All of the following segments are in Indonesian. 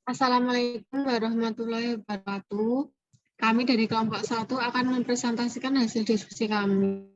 Assalamualaikum warahmatullahi wabarakatuh. Kami dari kelompok 1 akan mempresentasikan hasil diskusi kami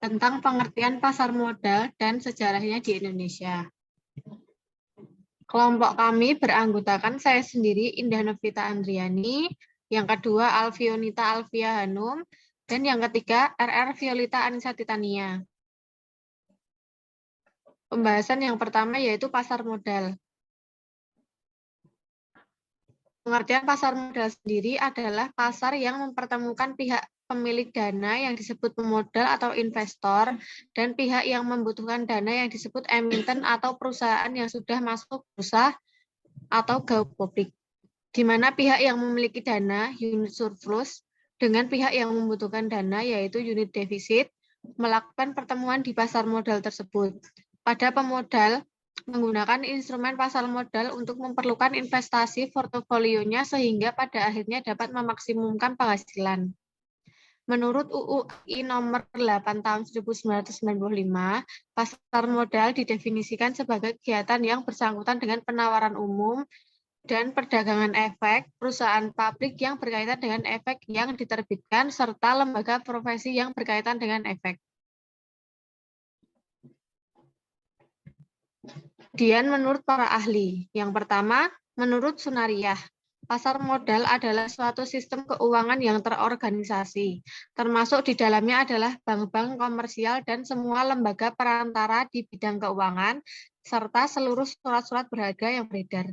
tentang pengertian pasar modal dan sejarahnya di Indonesia. Kelompok kami beranggotakan saya sendiri, Indah Novita Andriani, yang kedua Alfionita Alfia Hanum, dan yang ketiga RR Violita Anissa Titania. Pembahasan yang pertama yaitu pasar modal. Pengertian pasar modal sendiri adalah pasar yang mempertemukan pihak pemilik dana yang disebut pemodal atau investor dan pihak yang membutuhkan dana yang disebut emiten atau perusahaan yang sudah masuk bursa atau go publik. Di mana pihak yang memiliki dana, unit surplus, dengan pihak yang membutuhkan dana, yaitu unit defisit, melakukan pertemuan di pasar modal tersebut. Pada pemodal, menggunakan instrumen pasar modal untuk memerlukan investasi portofolionya sehingga pada akhirnya dapat memaksimumkan penghasilan. Menurut UU I nomor 8 tahun 1995, pasar modal didefinisikan sebagai kegiatan yang bersangkutan dengan penawaran umum dan perdagangan efek, perusahaan publik yang berkaitan dengan efek yang diterbitkan, serta lembaga profesi yang berkaitan dengan efek. Kemudian menurut para ahli, yang pertama, menurut Sunariyah, pasar modal adalah suatu sistem keuangan yang terorganisasi, termasuk di dalamnya adalah bank-bank komersial dan semua lembaga perantara di bidang keuangan, serta seluruh surat-surat berharga yang beredar.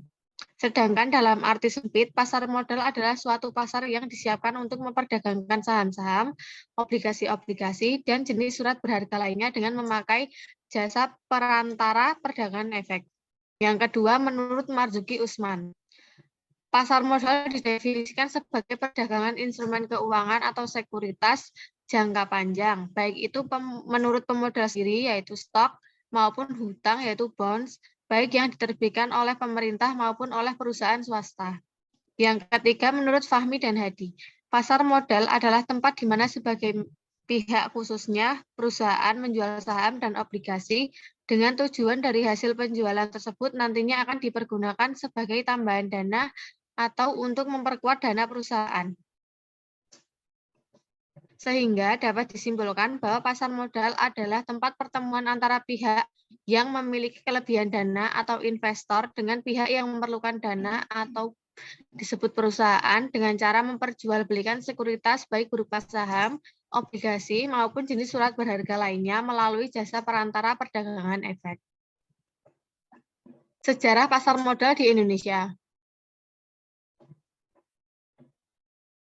Sedangkan dalam arti sempit, pasar modal adalah suatu pasar yang disiapkan untuk memperdagangkan saham-saham, obligasi-obligasi, dan jenis surat berharga lainnya dengan memakai jasa perantara perdagangan efek. Yang kedua, menurut Marzuki Usman, pasar modal didefinisikan sebagai perdagangan instrumen keuangan atau sekuritas jangka panjang, baik itu menurut pemodal sendiri, yaitu stok, maupun hutang, yaitu bonds, baik yang diterbitkan oleh pemerintah maupun oleh perusahaan swasta. Yang ketiga, menurut Fahmi dan Hadi, pasar modal adalah tempat di mana sebagai pihak khususnya perusahaan menjual saham dan obligasi dengan tujuan dari hasil penjualan tersebut nantinya akan dipergunakan sebagai tambahan dana atau untuk memperkuat dana perusahaan. Sehingga dapat disimpulkan bahwa pasar modal adalah tempat pertemuan antara pihak yang memiliki kelebihan dana atau investor dengan pihak yang memerlukan dana atau disebut perusahaan dengan cara memperjualbelikan sekuritas baik berupa saham, obligasi, maupun jenis surat berharga lainnya melalui jasa perantara perdagangan efek. Sejarah pasar modal di Indonesia.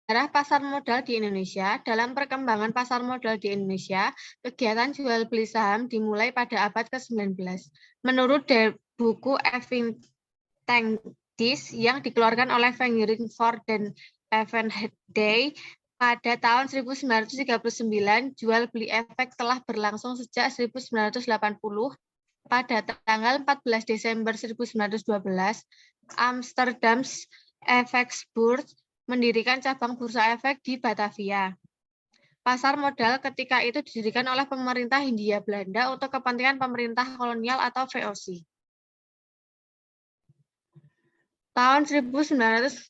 Sejarah pasar modal di Indonesia. Dalam perkembangan pasar modal di Indonesia, kegiatan jual beli saham dimulai pada abad ke-19. Menurut buku Evententis yang dikeluarkan oleh Vangeringford dan Evenhedey pada tahun 1939, jual beli efek telah berlangsung sejak 1980. Pada tanggal 14 Desember 1912, Amsterdam's Efeksbeurs mendirikan cabang bursa efek di Batavia. Pasar modal ketika itu didirikan oleh pemerintah Hindia Belanda untuk kepentingan pemerintah kolonial atau VOC. Tahun 1912,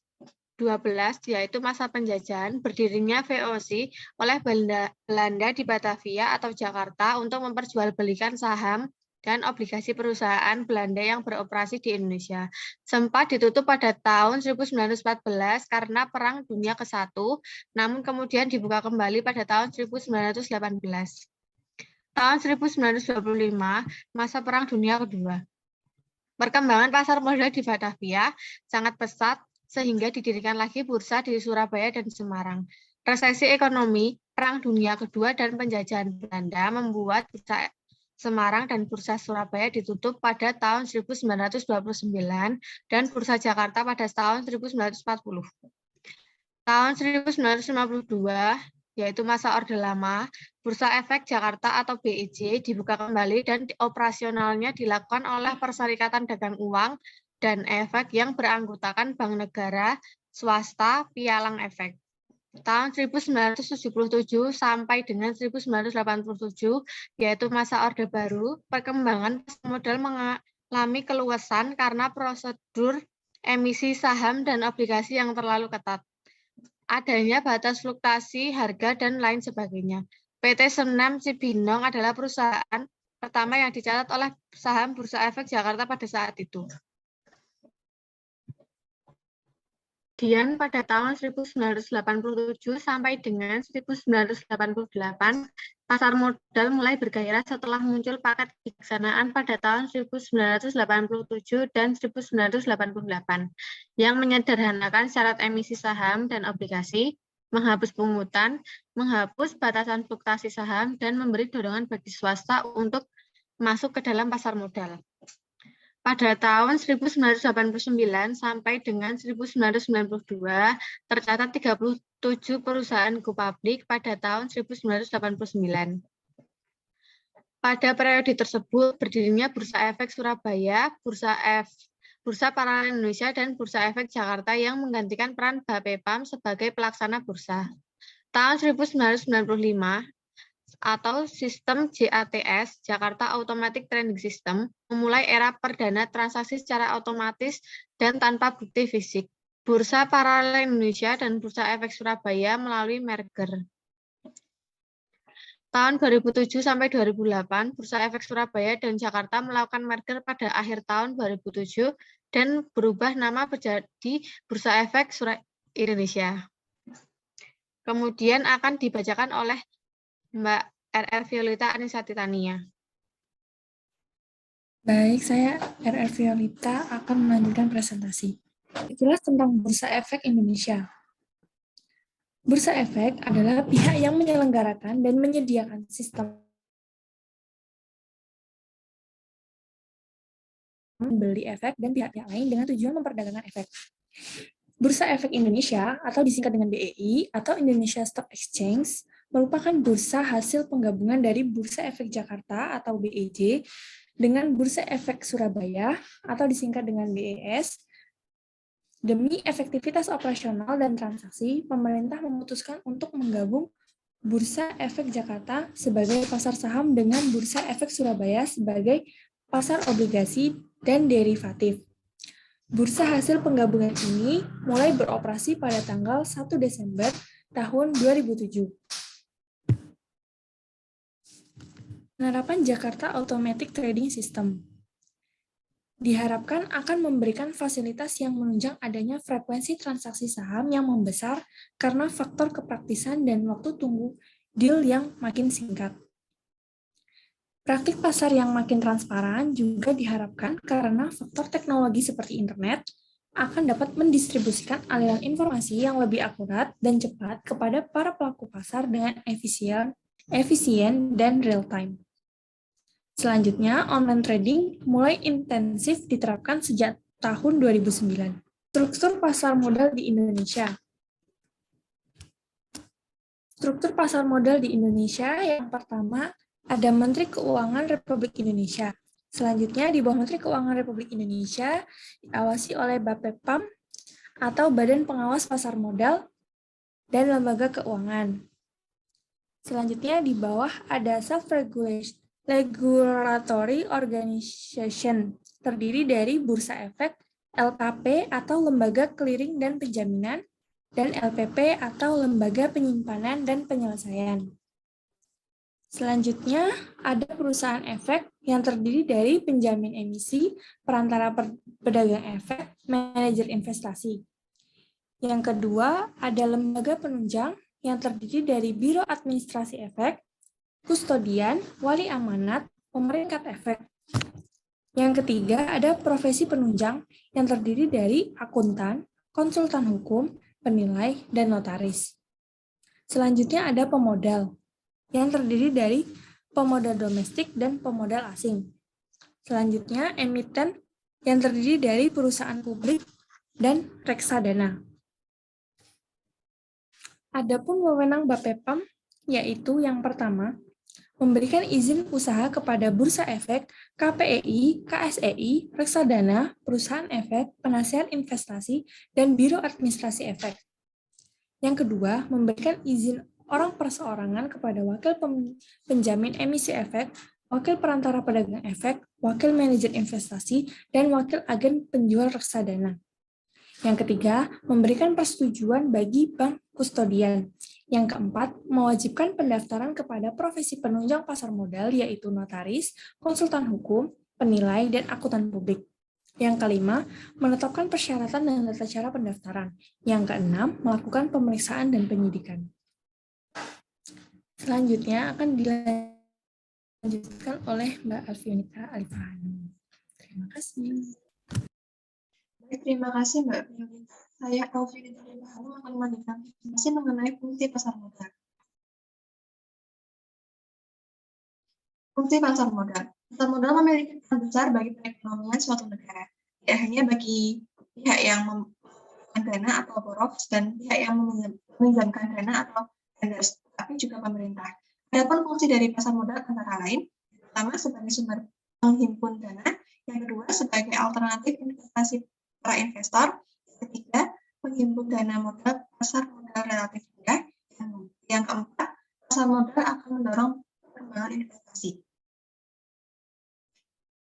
yaitu masa penjajahan, berdirinya VOC oleh Belanda di Batavia atau Jakarta untuk memperjualbelikan saham dan obligasi perusahaan Belanda yang beroperasi di Indonesia. Sempat ditutup pada tahun 1914 karena Perang Dunia ke-1, namun kemudian dibuka kembali pada tahun 1918. Tahun 1925, masa Perang Dunia Kedua. Perkembangan pasar modal di Batavia sangat pesat sehingga didirikan lagi bursa di Surabaya dan Semarang. Resesi ekonomi, Perang Dunia Kedua, dan penjajahan Belanda membuat bursa Semarang dan bursa Surabaya ditutup pada tahun 1929 dan bursa Jakarta pada tahun 1940. Tahun 1952, yaitu masa Orde Lama, Bursa Efek Jakarta atau BEJ dibuka kembali dan operasionalnya dilakukan oleh Perserikatan Dagang Uang dan Efek yang beranggotakan Bank Negara, swasta, pialang efek. Tahun 1977 sampai dengan 1987, yaitu masa Orde Baru, perkembangan pasar modal mengalami keluasan karena prosedur emisi saham dan obligasi yang terlalu ketat, adanya batas fluktuasi harga, dan lain sebagainya. PT Senam Cibinong adalah perusahaan pertama yang dicatat oleh saham Bursa Efek Jakarta pada saat itu. Kemudian pada tahun 1987 sampai dengan 1988, pasar modal mulai bergairah setelah muncul paket kebijaksanaan pada tahun 1987 dan 1988 yang menyederhanakan syarat emisi saham dan obligasi, menghapus pungutan, menghapus batasan fluktuasi saham, dan memberi dorongan bagi swasta untuk masuk ke dalam pasar modal. Pada tahun 1989 sampai dengan 1992, tercatat 37 perusahaan go public pada tahun 1989. Pada periode tersebut, berdirinya Bursa Efek Surabaya, Bursa Paralel Indonesia, dan Bursa Efek Jakarta yang menggantikan peran Bapepam sebagai pelaksana bursa. Tahun 1995, atau sistem JATS, Jakarta Automatic Trading System, memulai era perdana transaksi secara otomatis dan tanpa bukti fisik. Bursa Paralel Indonesia dan Bursa Efek Surabaya melalui merger. Tahun 2007 sampai 2008, Bursa Efek Surabaya dan Jakarta melakukan merger pada akhir tahun 2007 dan berubah nama menjadi Bursa Efek Indonesia. Kemudian akan dibacakan oleh Mbak RR Violeta Anisati Tania. Baik, saya RR Violeta akan melanjutkan presentasi. Jelas tentang Bursa Efek Indonesia. Bursa Efek adalah pihak yang menyelenggarakan dan menyediakan sistem beli efek dan pihak-pihak lain dengan tujuan memperdagangkan efek. Bursa Efek Indonesia atau disingkat dengan BEI atau Indonesia Stock Exchange merupakan bursa hasil penggabungan dari Bursa Efek Jakarta atau BEJ dengan Bursa Efek Surabaya atau disingkat dengan BES. Demi efektivitas operasional dan transaksi, pemerintah memutuskan untuk menggabung Bursa Efek Jakarta sebagai pasar saham dengan Bursa Efek Surabaya sebagai pasar obligasi dan derivatif. Bursa hasil penggabungan ini mulai beroperasi pada tanggal 1 Desember tahun 2007. Penerapan Jakarta Automatic Trading System diharapkan akan memberikan fasilitas yang menunjang adanya frekuensi transaksi saham yang membesar karena faktor kepraktisan dan waktu tunggu deal yang makin singkat. Praktik pasar yang makin transparan juga diharapkan karena faktor teknologi seperti internet akan dapat mendistribusikan aliran informasi yang lebih akurat dan cepat kepada para pelaku pasar dengan efisien dan real-time. Selanjutnya, online trading mulai intensif diterapkan sejak tahun 2009. Struktur pasar modal di Indonesia. Struktur pasar modal di Indonesia yang pertama ada Menteri Keuangan Republik Indonesia. Selanjutnya, di bawah Menteri Keuangan Republik Indonesia, diawasi oleh Bapepam atau Badan Pengawas Pasar Modal dan Lembaga Keuangan. Selanjutnya, di bawah ada Self-Regulatory Organization, terdiri dari Bursa Efek, LKP atau Lembaga Clearing dan Penjaminan, dan LPP atau Lembaga Penyimpanan dan Penyelesaian. Selanjutnya, ada perusahaan efek yang terdiri dari penjamin emisi, perantara pedagang efek, manajer investasi. Yang kedua, ada lembaga penunjang yang terdiri dari Biro Administrasi Efek, Kustodian, Wali Amanat, Pemeringkat Efek. Yang ketiga, ada profesi penunjang yang terdiri dari akuntan, konsultan hukum, penilai, dan notaris. Selanjutnya ada pemodal, yang terdiri dari pemodal domestik dan pemodal asing. Selanjutnya, emiten yang terdiri dari perusahaan publik dan reksadana. Adapun wewenang Bapepam, yaitu yang pertama, memberikan izin usaha kepada Bursa Efek, KPEI, KSEI, reksadana, perusahaan efek, penasihat investasi, dan Biro Administrasi Efek. Yang kedua, memberikan izin orang perseorangan kepada wakil penjamin emisi efek, wakil perantara pedagang efek, wakil manajer investasi, dan wakil agen penjual reksadana. Yang ketiga, memberikan persetujuan bagi bank kustodian. Yang keempat, mewajibkan pendaftaran kepada profesi penunjang pasar modal, yaitu notaris, konsultan hukum, penilai, dan akuntan publik. Yang kelima, menetapkan persyaratan dan tata cara pendaftaran. Yang keenam, melakukan pemeriksaan dan penyidikan. Selanjutnya akan dilanjutkan oleh Mbak Alfionita Alifahani. Terima kasih. Baik, terima kasih Mbak Alfionita. Saya Alfionita Alifahani akan melanjutkan informasi mengenai fungsi pasar modal. Fungsi pasar modal. Pasar modal memiliki peran besar bagi perekonomian suatu negara. Tidak hanya bagi pihak yang meminjamkan dana atau boros dan pihak yang meminjamkan dana atau lenders, tapi juga pemerintah. Adapun fungsi dari pasar modal antara lain, pertama sebagai sumber menghimpun dana, yang kedua sebagai alternatif investasi para investor, yang ketiga menghimpun dana modal pasar modal relatif rendah, yang keempat pasar modal akan mendorong perkembangan investasi.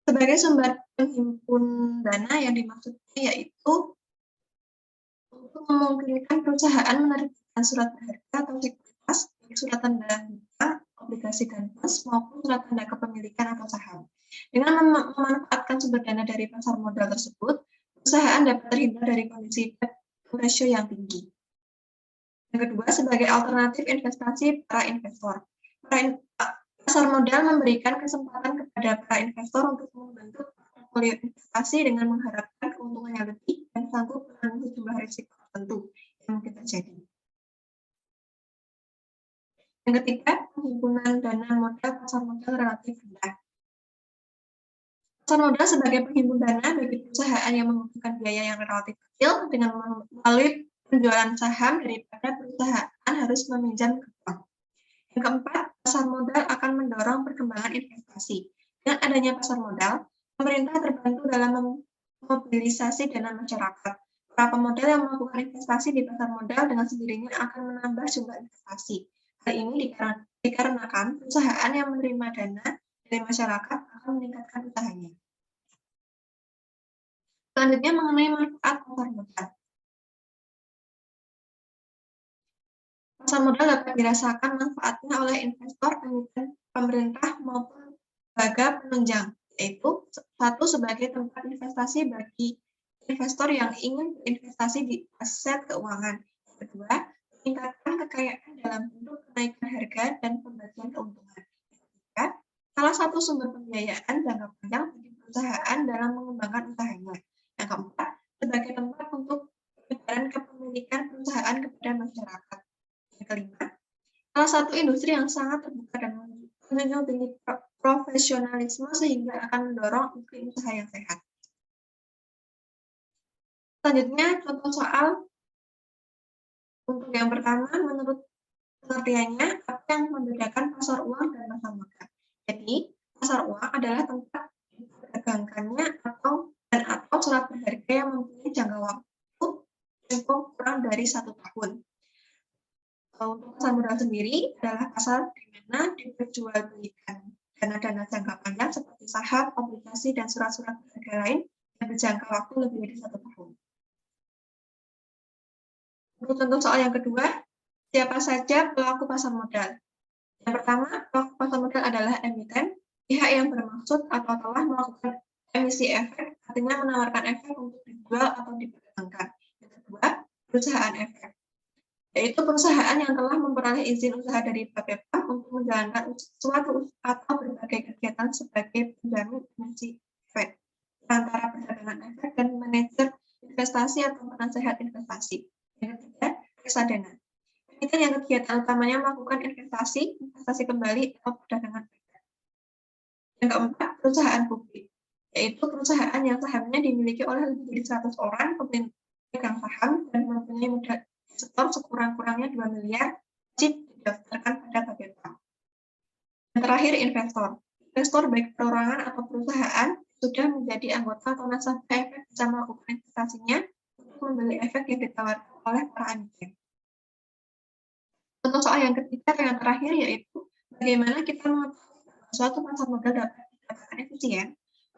Sebagai sumber penghimpun dana yang dimaksudnya yaitu untuk memungkinkan perusahaan menerbitkan surat berharga atau sekuritas, surat tanda hutang, obligasi dan bonds, maupun surat tanda kepemilikan atau saham. Dengan memanfaatkan sumber dana dari pasar modal tersebut, perusahaan dapat terhindar dari kondisi debt ratio yang tinggi. Yang kedua, sebagai alternatif investasi para investor. Pasar modal memberikan kesempatan kepada para investor untuk membentuk portfolio investasi dengan mengharapkan keuntungan yang lebih dan sanggup menanggung sejumlah risiko tertentu yang mungkin terjadi. Yang ketiga, penghimpunan dana modal pasar modal relatif rendah. Pasar modal sebagai penghimpun dana bagi perusahaan yang membutuhkan biaya yang relatif kecil dengan melalui penjualan saham daripada perusahaan harus meminjam ke bank. Yang keempat, pasar modal akan mendorong perkembangan investasi. Dengan adanya pasar modal, pemerintah terbantu dalam memobilisasi dana masyarakat. Para pemodal yang melakukan investasi di pasar modal dengan sendirinya akan menambah jumlah investasi. Hal ini dikarenakan perusahaan yang menerima dana dari masyarakat akan meningkatkan usahanya. Selanjutnya mengenai manfaat pasar modal. Pasar modal dapat dirasakan manfaatnya oleh investor, emiten, pemerintah, maupun lembaga penunjang, yaitu satu sebagai tempat investasi bagi investor yang ingin berinvestasi di aset keuangan. Kedua, meningkatkan kekayaan dalam bentuk kenaikan harga dan pembagian keuntungan. Ketiga, salah satu sumber pembiayaan jangka panjang bagi perusahaan dalam mengembangkan usahanya. Yang keempat, sebagai tempat untuk penyebaran kepemilikan perusahaan kepada masyarakat. Yang kelima, salah satu industri yang sangat terbuka dan menjunjung tinggi profesionalisme sehingga akan mendorong iklim usaha yang sehat. Selanjutnya, contoh soal untuk yang pertama, menurut pengertiannya, apa yang membedakan pasar uang dan pasar modal? Jadi, pasar uang adalah tempat diperdagangkannya atau surat berharga yang mempunyai jangka waktu tempo kurang dari 1 tahun. Untuk pasar modal sendiri adalah pasar di mana diperjualbelikan dana-dana jangka panjang seperti saham, obligasi, dan surat-surat berharga lain yang berjangka waktu lebih dari 1 tahun. Untuk contoh soal yang kedua, siapa saja pelaku pasar modal? Yang pertama, pelaku pasar modal adalah emiten, pihak yang bermaksud atau telah melakukan emisi efek, artinya menawarkan efek untuk dijual atau diperdagangkan. Yang kedua, perusahaan efek, yaitu perusahaan yang telah memperoleh izin usaha dari BPPM untuk menjalankan suatu atau berbagai kegiatan sebagai penjamin emisi efek, antara perdagangan efek dan manajer investasi atau penasehat investasi. Yang ketiga, reksadana. Emiten yang kegiatan utamanya melakukan investasi kembali atau perdagangan efek. Yang keempat, perusahaan publik, yaitu perusahaan yang sahamnya dimiliki oleh lebih dari 100 orang pemegang saham dan mempunyai modal setor sekurang-kurangnya 2 miliar wajib didaftarkan pada BPPM. Yang terakhir, investor. Investor baik perorangan atau perusahaan sudah menjadi anggota atau nasabah efek bisa melakukan investasinya untuk membeli efek yang ditawarkan oleh para emiten. Untuk soal yang ketiga dan yang terakhir yaitu bagaimana kita mengetahui suatu pasar modal dapat dikatakan efisien.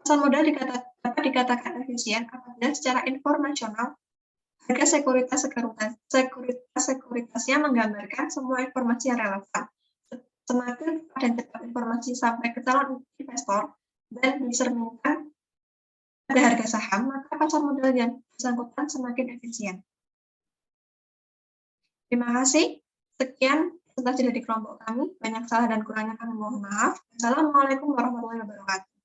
Pasar modal dapat dikatakan efisien apabila secara informasional Harga sekuritasnya menggambarkan semua informasi yang relevan. Semakin cepat dan cepat informasi sampai ke calon investor dan dicerminkan pada harga saham, maka pasar modal yang bersangkutan semakin efisien. Terima kasih. Sekian presentasi dari kelompok kami. Banyak salah dan kurangnya kami mohon maaf. Assalamualaikum warahmatullahi wabarakatuh.